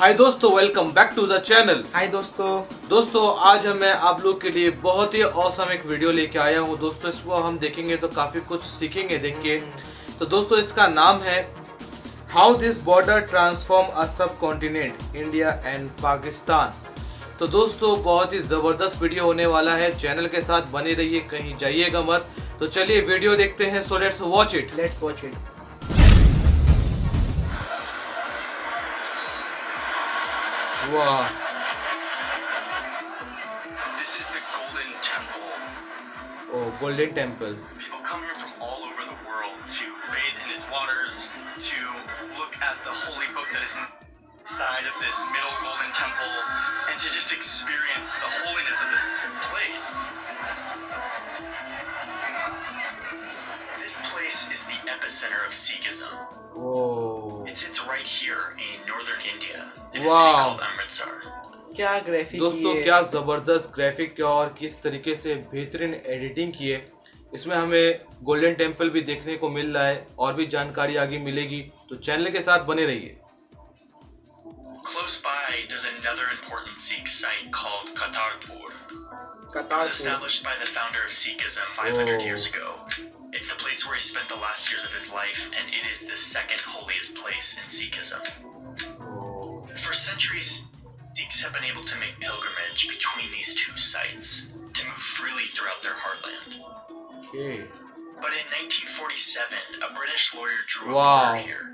हाय दोस्तों, welcome back to the channel. Hi दोस्तों आज मैं आप लोग के लिए बहुत ही औसम एक वीडियो लेके आया हूँ। दोस्तों इसको हम देखेंगे तो काफ़ी कुछ सीखेंगे देख के। तो दोस्तों इसका नाम है how this border transform a सब कॉन्टिनेंट इंडिया एंड पाकिस्तान। तो दोस्तों बहुत ही ज़बरदस्त वीडियो होने वाला है, चैनल के साथ बने रहिए, कहीं जाइएगा मत। तो चलिए वीडियो देखते हैं। So let's watch it. Wow. This is the Golden Temple. Oh, Golden Temple. People come here from all over the world to bathe in its waters, to look at the holy book that is inside of this middle Golden Temple, and to just experience the holiness of this place. This place is the epicenter of Sikhism. Oh. It sits right here in northern India. In a Wow. city called Amritsar. क्या graphic दोस्तों क्या ज़बरदस्त graphic किया और किस तरीके से बेहतरीन एडिटिंग की है। इसमें हमें गोल्डन टेम्पल भी देखने को मिल रहा है और भी जानकारी आगे मिलेगी, तो चैनल के साथ बने रहिए। Close by, there's another important Sikh site called Kartarpur. It was established by the founder of Sikhism 500 years ago. It's the place where he spent the last years of his life, and it is the second holiest place in Sikhism. For centuries, Sikhs have been able to make pilgrimage between these two sites to move freely throughout their heartland. Okay. But in 1947, a British lawyer drew a Wow. border here,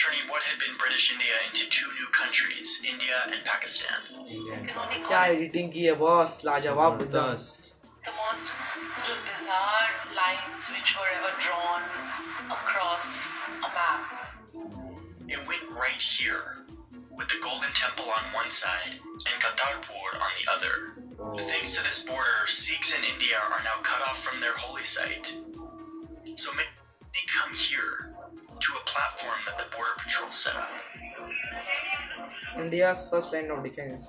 turning what had been British India into two new countries, India and Pakistan. क्या editing की है boss, लाजवाब एकदम। The most sort of bizarre lines which were ever drawn across a map. It went right here, with the Golden Temple on one side and Kartarpur on the other. Thanks to this border, Sikhs in India are now cut off from their holy site. So many come here to a platform that the Border Patrol set up. India's first line of defense.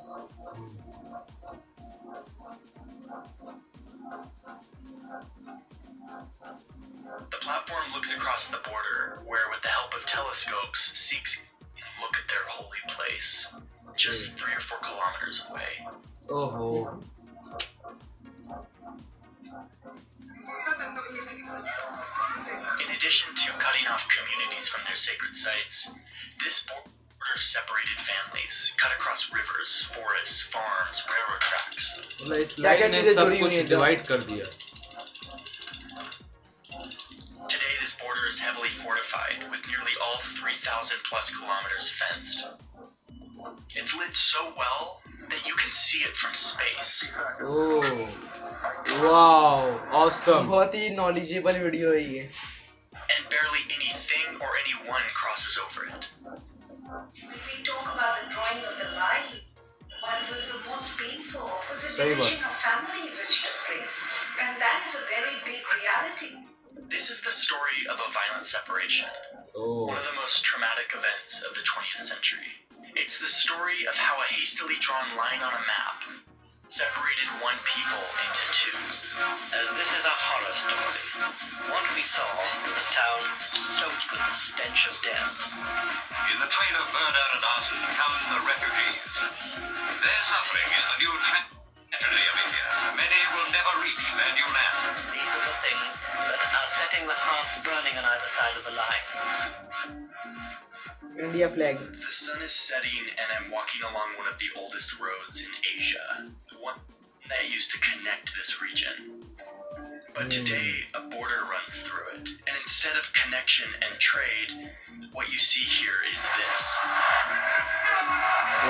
The platform looks across the border, where with the help of telescopes, Sikhs can look at their holy place, just 3 or 4 kilometers away. Oh. In addition to cutting off communities from their sacred sites, this border separated families, cut across rivers, forests, farms, railroad tracks. इस line ने सब कुछ divide कर दिया। Today, this border is heavily fortified, with nearly all 3,000 plus kilometers fenced. It's lit so well that you can see it from space. Oh. Wow. Awesome. बहुत ही knowledgeable video है ये। And barely anything or anyone crosses over it. We talk about the drawing of the line. What was the most painful was the Same division of families which took place. And that is a very big reality. This is the story of a violent separation. Oh. One of the most traumatic events of the 20th century. It's the story of how a hastily drawn line on a map separated one people into two. As this is a horror story. What we saw was a town soaked with the stench of death. In the train of murder and arson come the refugees. Their suffering is the new tragedy of India. Many will never reach their new land. These are the things that are setting the hearts burning on either side of the line. India flag. The sun is setting and I'm walking along one of the oldest roads in Asia, one that used to connect this region. But today, a border runs through it, and instead of connection and trade, what you see here is this.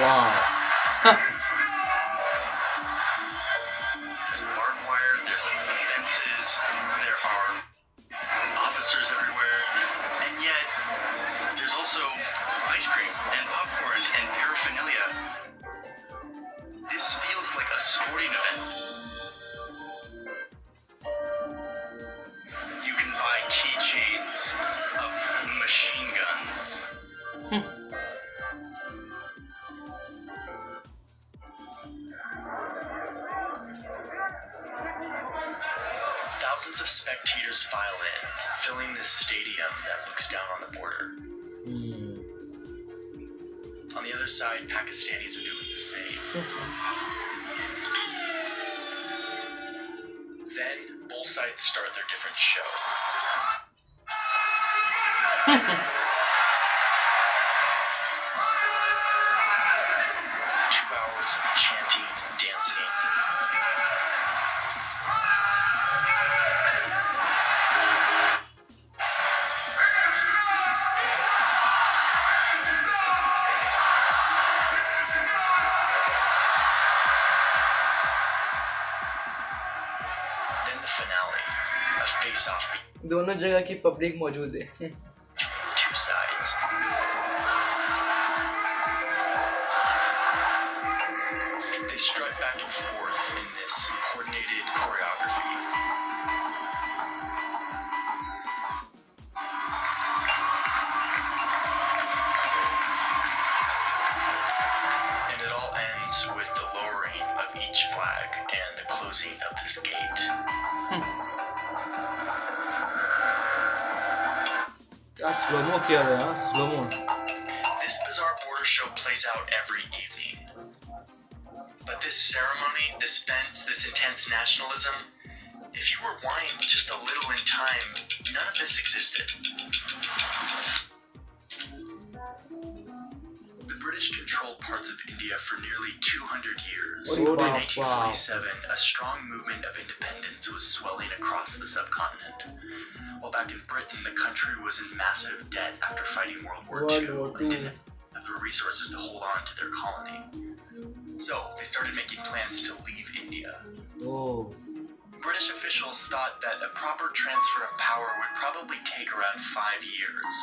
Wow. There's barbed wire, there's fences, there are officers everywhere, and yet there's also ice cream and popcorn and paraphernalia. This feels like a sporting event. You can buy keychains of machine guns. Thousands of spectators file in, filling this stadium that looks down on the border. On the other side, Pakistanis are doing the same. Then, both sides start their different show. 2 hours of chanting, dancing. Then the finale, a face-off दोनों जगह की public मौजूद है. between the two sides. They strut back and forth in this coordinated choreography. And it all ends with the lowering of each flag and the closing of this gate. क्या slow mo किया गया, slow mo. This bizarre border show plays out every evening. But this ceremony, this fence, this intense nationalism, if you rewind just a little in time, none of this existed. The British controlled parts of India for nearly 200 years. Oh, By wow, 1947, a strong movement of independence was swelling across the subcontinent. While back in Britain, the country was in massive debt after fighting World War II and didn't have the resources to hold on to their colony. So, they started making plans to leave India. Oh. British officials thought that a proper transfer of power would probably take around 5 years.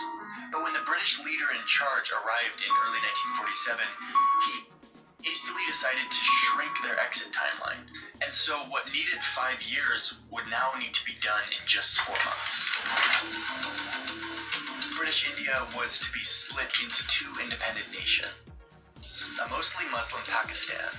But when the British leader in charge arrived in early 1947, he hastily decided to shrink their exit timeline. And so what needed 5 years would now need to be done in just 4 months. British India was to be split into 2 independent nations. A mostly Muslim Pakistan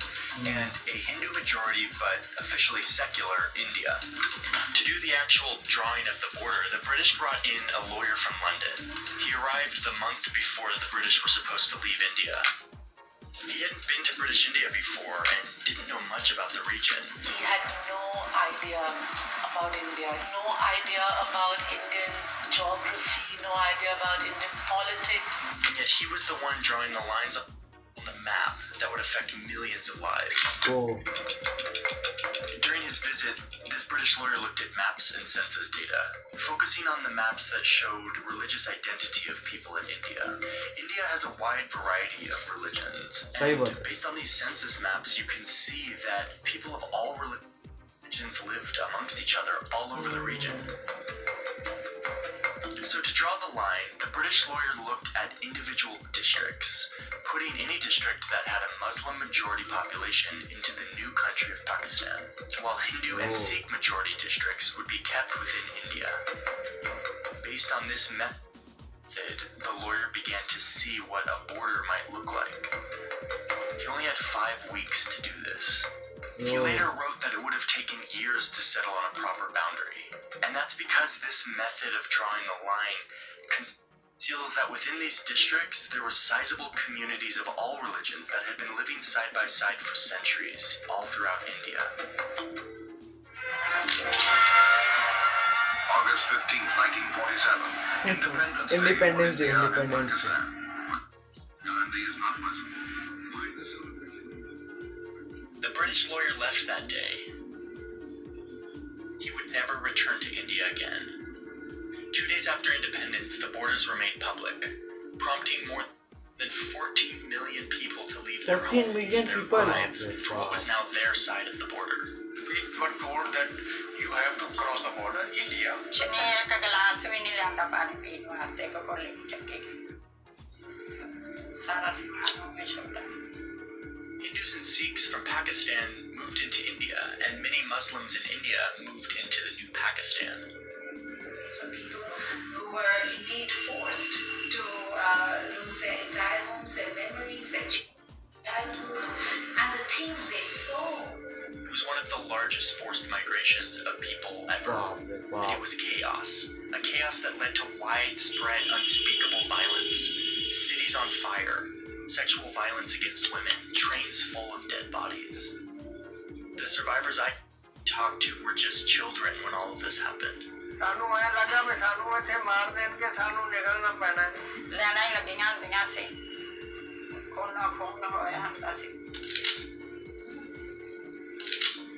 and a Hindu majority but officially secular India. To do the actual drawing of the border, the British brought in a lawyer from London. He arrived the month before the British were supposed to leave India. He hadn't been to British India before and didn't know much about the region. He had no idea about India, no idea about Indian geography, no idea about Indian politics. And yet he was the one drawing the lines on the map that would affect millions of lives. Oh. During his visit, this British lawyer looked at maps and census data, focusing on the maps that showed religious identity of people in India. India has a wide variety of religions, and based on these census maps, you can see that people of all religions lived amongst each other all over the region. So to draw the line, the British lawyer looked at individual districts, putting any district that had a Muslim majority population into the new country of Pakistan, while Hindu and Sikh majority districts would be kept within India. Based on this method, the lawyer began to see what a border might look like. He only had 5 weeks to do this. He later wrote that it would have taken years to settle on a proper boundary. And that's because this method of drawing the line conceals that within these districts, there were sizable communities of all religions that had been living side by side for centuries, all throughout India. August 15th, 1947. Independence Day. Gandhi is not Muslim. The British lawyer left that day. He would never return to India again. 2 days after independence, the borders were made public, prompting more than 14 million people to leave their 14 homes, million their people. lives, for what was now their side of the border. We were told that you have to cross the border, India. चने का गिलास भी नहीं लाता पानी पीने वास्ते ककोले की चक्के की सारा सामान में छोड़ा. Hindus and Sikhs from Pakistan moved into India, and many Muslims in India moved into the new Pakistan. Some people who were indeed forced to lose their entire homes, their memories, their childhood, and the things they saw. It was one of the largest forced migrations of people ever, and it was chaos. A chaos that led to widespread, unspeakable violence. Cities on fire, sexual violence against women, trains full of dead bodies. The survivors I talked to were just children when all of this happened. ਲੈਣਾ ਹੀ ਲੱਗੀਆਂ ਹੁੰਦੀਆਂ ਸੀ ਖੂਨੋ ਖੂਨ ਹੋਇਆ ਹੁੰਦਾ ਸੀ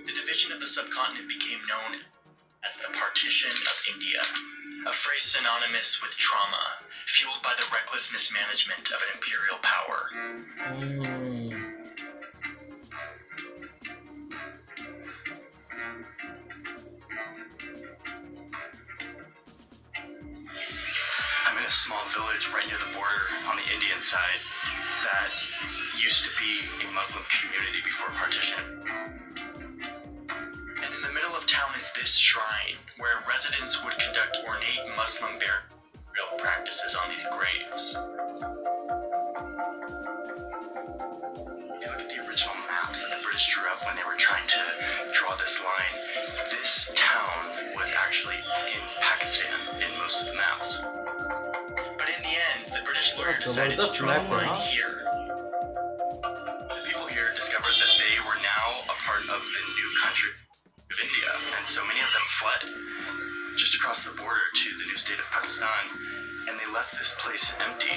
The division of the subcontinent became known as the Partition of India, a phrase synonymous with trauma, fueled by the reckless mismanagement of an imperial power. I'm in a small village right near the border on the Indian side that used to be a Muslim community before partition. And in the middle of town is this shrine where residents would conduct ornate Muslim burial practices on these graves. If you look at the original maps that the British drew up when they were trying to draw this line, this town was actually in Pakistan in most of the maps. But in the end, the British lawyer decided to draw a line here. The people here discovered that they were now a part of the new country of India, and so many of them fled just across the border to the new state of Pakistan, and they left this place empty.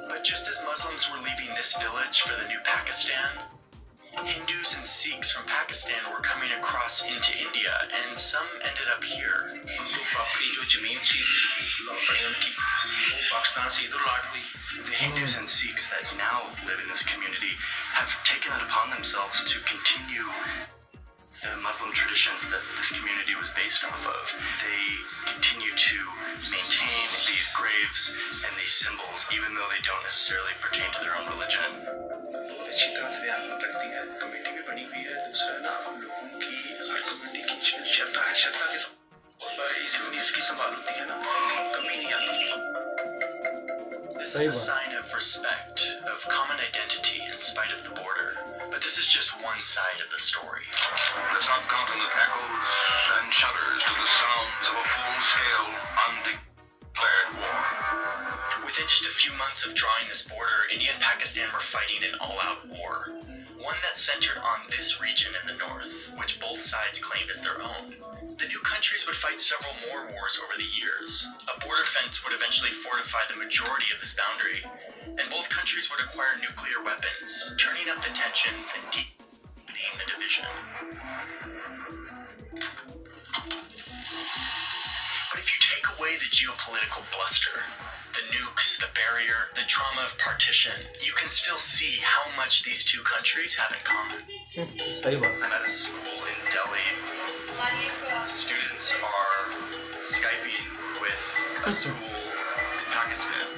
But just as Muslims were leaving this village for the new Pakistan, Hindus and Sikhs from Pakistan were coming across into India, and some ended up here. The Hindus and Sikhs that now live in this community have taken it upon themselves to continue the Muslim traditions that this community was based off of. They continue to maintain these graves and these symbols, even though they don't necessarily pertain to their own religion. अच्छी तरह से ध्यान रखती है committee भी बनी हुई है दूसरा ना हम लोगों की हर कमेटी की श्रद्धा है श्रद्धा के तो जितनी इसकी संभाल होती है ना कमी नहीं आती This is a sign of respect, of common identity in spite of the border. But this is just one side of the story. The subcontinent echoes and shudders to the sounds of a full-scale, undeclared war. Within just a few months of drawing this border, India and Pakistan were fighting an all-out war. One that centered on this region in the north, which both sides claimed as their own. The new countries would fight several more wars over the years. A border fence would eventually fortify the majority of this boundary, and both countries would acquire nuclear weapons, turning up the tensions and deepening the division. But if you take away the geopolitical bluster, the nukes, the barrier, the trauma of partition, you can still see how much these two countries have in common. I'm at a school in Delhi. Students are Skyping with a school in Pakistan.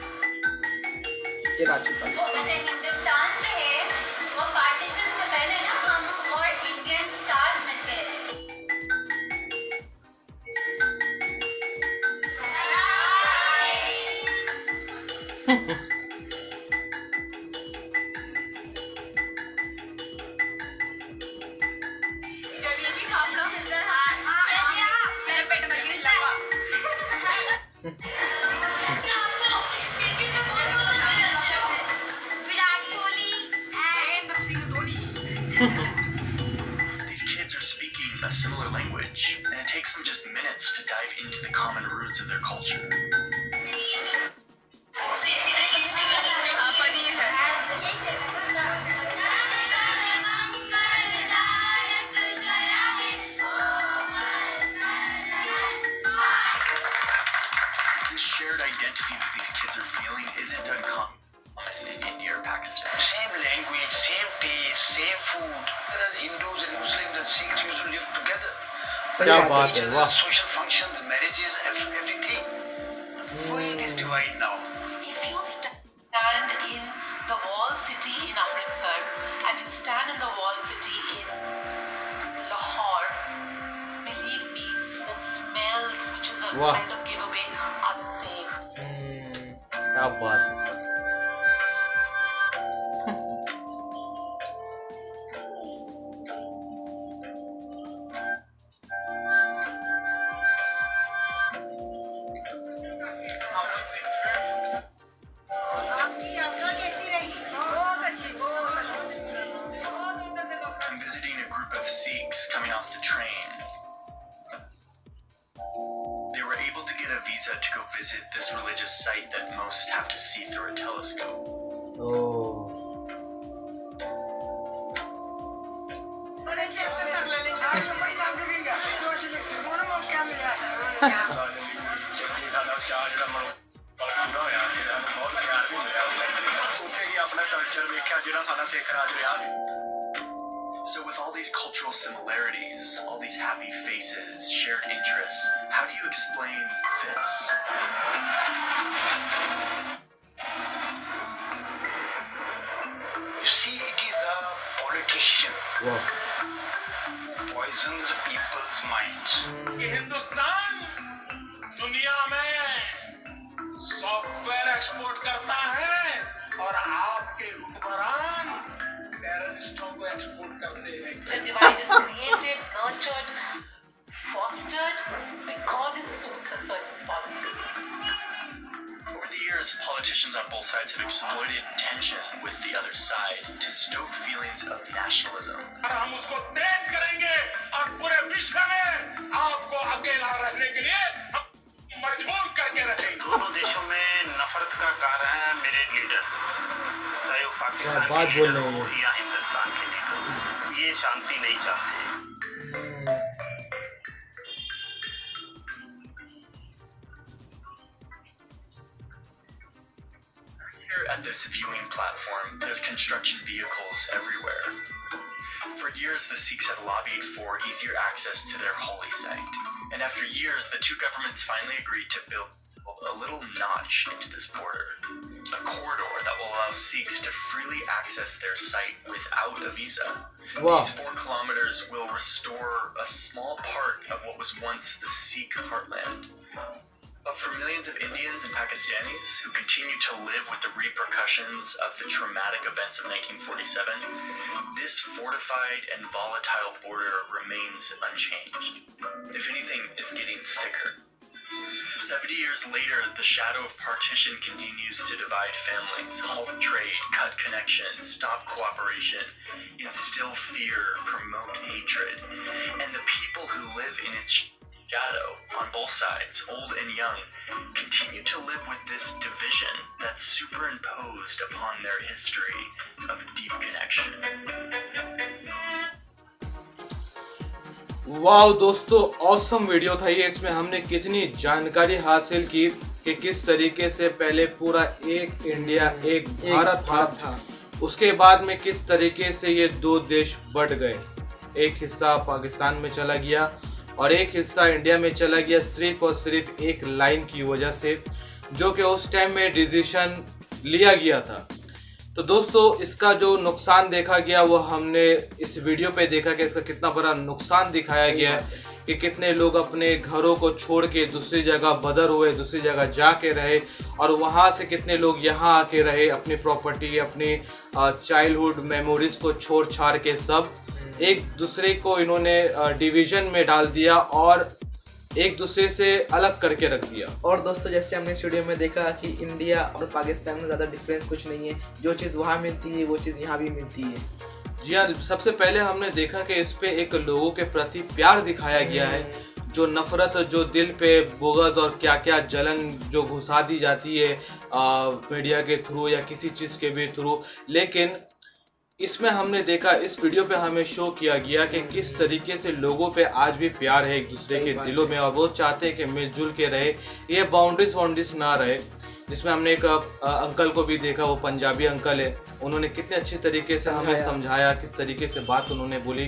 Karachi Pakistan Hindustan जो है वो partition से पहले ना हम और Indian साथ मिलते रहते थे These kids are speaking a similar language, and it takes them just minutes to dive into the common roots of their culture. This shared identity that these kids are feeling isn't uncommon in India or Pakistan. Same language, same taste, same food. Whereas Hindus and Muslims and Sikhs used to live together. क्या बात है वाह Social functions, marriages, everything. Why this divide now? If you stand in the wall city in Amritsar and you stand in the wall city in Lahore, believe me, the smells, which is a Wow. kind of giveaway, are the same. क्या बात है telescope. Oh. So with all these cultural similarities, all these happy faces, shared interests, how do you explain this? You see, it is a politician Wow. who poisons people's minds. Hindustan दुनिया में software export करता है और आपके हुक्मरान टेररिस्टों को export करते हैं। The divide is created, nurtured, fostered because it suits a certain politics. Over the years, politicians on both sides have exploited tension with the other side to stoke feelings of nationalism. और हम उसको तेज करेंगे और पूरे विश्व में आपको अकेला रहने के लिए मजबूर करके रखेंगे। दोनों देशों में नफरत का कारण मेरे लीडर, चाहे वो पाकिस्तान बात के बोल लीडर रहे हो हैं। या हिंदुस्तान के लीडर, ये शांति नहीं चाहते। Here at this viewing platform, there's construction vehicles everywhere. For years, the Sikhs have lobbied for easier access to their holy site. And after years, the two governments finally agreed to build a little notch into this border. A corridor that will allow Sikhs to freely access their site without a visa. Wow. These 4 kilometers will restore a small part of what was once the Sikh heartland. But for millions of Indians and Pakistanis who continue to live with the repercussions of the traumatic events of 1947, this fortified and volatile border remains unchanged. If anything, it's getting thicker. 70 years later, the shadow of partition continues to divide families, halt trade, cut connections, stop cooperation, instill fear, promote hatred. And the people who live in its shadow on both sides, old and young, continue to live with this division that's superimposed upon their history of deep connection. Wow दोस्तों, awesome video था ये। इसमें हमने कितनी जानकारी हासिल की कि किस तरीके से पहले पूरा एक इंडिया, एक भारत था, उसके बाद में किस तरीके से ये 2 देश बढ़ गए। एक हिस्सा पाकिस्तान में चला गया और एक हिस्सा इंडिया में चला गया, सिर्फ और सिर्फ एक लाइन की वजह से, जो कि उस टाइम में डिसीजन लिया गया था। तो दोस्तों, इसका जो नुकसान देखा गया वो हमने इस वीडियो पे देखा कि इसका कितना बड़ा नुकसान दिखाया गया है कि कितने लोग अपने घरों को छोड़ के दूसरी जगह बदर हुए, दूसरी जगह जाके रहे, और वहाँ से कितने लोग यहाँ आके रहे, अपनी प्रॉपर्टी, अपनी चाइल्डहुड मेमोरीज को छोड़ छाड़ के सब एक दूसरे को इन्होंने डिवीज़न में डाल दिया और एक दूसरे से अलग करके रख दिया। और दोस्तों, जैसे हमने इस वीडियो में देखा कि इंडिया और पाकिस्तान में ज़्यादा डिफरेंस कुछ नहीं है, जो चीज़ वहाँ मिलती है वो चीज़ यहाँ भी मिलती है। जी हाँ, सबसे पहले हमने देखा कि इस पे एक लोगों के प्रति प्यार दिखाया गया है, जो नफरत, जो दिल पे बुग़्ज़ और क्या क्या जलन जो घुसा दी जाती है मीडिया के थ्रू या किसी चीज़ के भी थ्रू। लेकिन इसमें हमने देखा, इस वीडियो पे हमें शो किया गया कि किस तरीके से लोगों पे आज भी प्यार है एक दूसरे के दिलों में, और वो चाहते हैं कि मिलजुल के रहे, ये बाउंड्रीज ना रहे। जिसमें हमने एक अंकल को भी देखा, वो पंजाबी अंकल है, उन्होंने कितने अच्छी तरीके से हमें समझाया, किस तरीके से बात उन्होंने बोली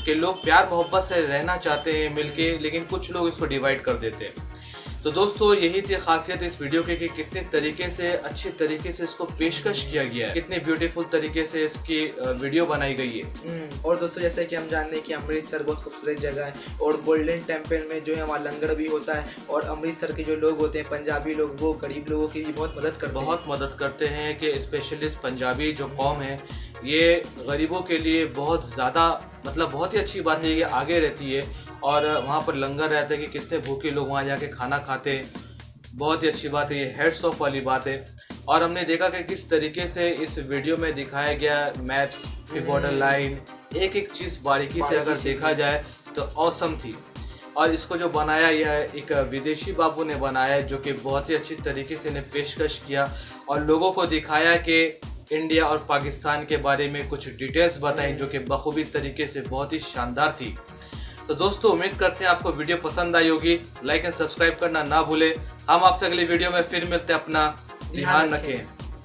कि लोग प्यार मोहब्बत से रहना चाहते हैं मिलके, लेकिन कुछ लोग इसको डिवाइड कर देते हैं। तो दोस्तों, यही थी खासियत इस वीडियो की कि कितने तरीके से, अच्छी तरीके से इसको पेशकश किया गया है, कितने ब्यूटीफुल तरीके से इसकी वीडियो बनाई गई है। और दोस्तों, जैसे कि हम जानते हैं कि अमृतसर बहुत खूबसूरत जगह है, और गोल्डन टेम्पल में जो है वहाँ लंगर भी होता है, और अमृतसर के जो लोग होते हैं पंजाबी लोग, वो गरीब लोगों की भी बहुत मदद करते हैं कि स्पेशलिस्ट पंजाबी जो कौम है, ये गरीबों के लिए बहुत ज़्यादा, मतलब बहुत ही अच्छी बात है, ये आगे रहती है। और वहाँ पर लंगर रहता है कि कितने भूखे लोग वहाँ जाके खाना खाते हैं, बहुत ही अच्छी बात है, ये हेड्स ऑफ वाली बात है। और हमने देखा कि किस तरीके से इस वीडियो में दिखाया गया मैप्स, बॉर्डर लाइन, एक एक चीज़ बारीकी से अगर देखा जाए तो ऑसम थी। और इसको जो बनाया यह एक विदेशी बाबू ने बनाया है, जो कि बहुत ही अच्छी तरीके से इन्हें पेशकश किया और लोगों को दिखाया कि इंडिया और पाकिस्तान के बारे में कुछ डिटेल्स बताई, जो कि बखूबी तरीके से बहुत ही शानदार थी। तो दोस्तों उम्मीद करते हैं आपको वीडियो पसंद आई होगी। लाइक एंड सब्सक्राइब करना ना भूलें। हम आपसे अगली वीडियो में फिर मिलते हैं। अपना ध्यान रखें।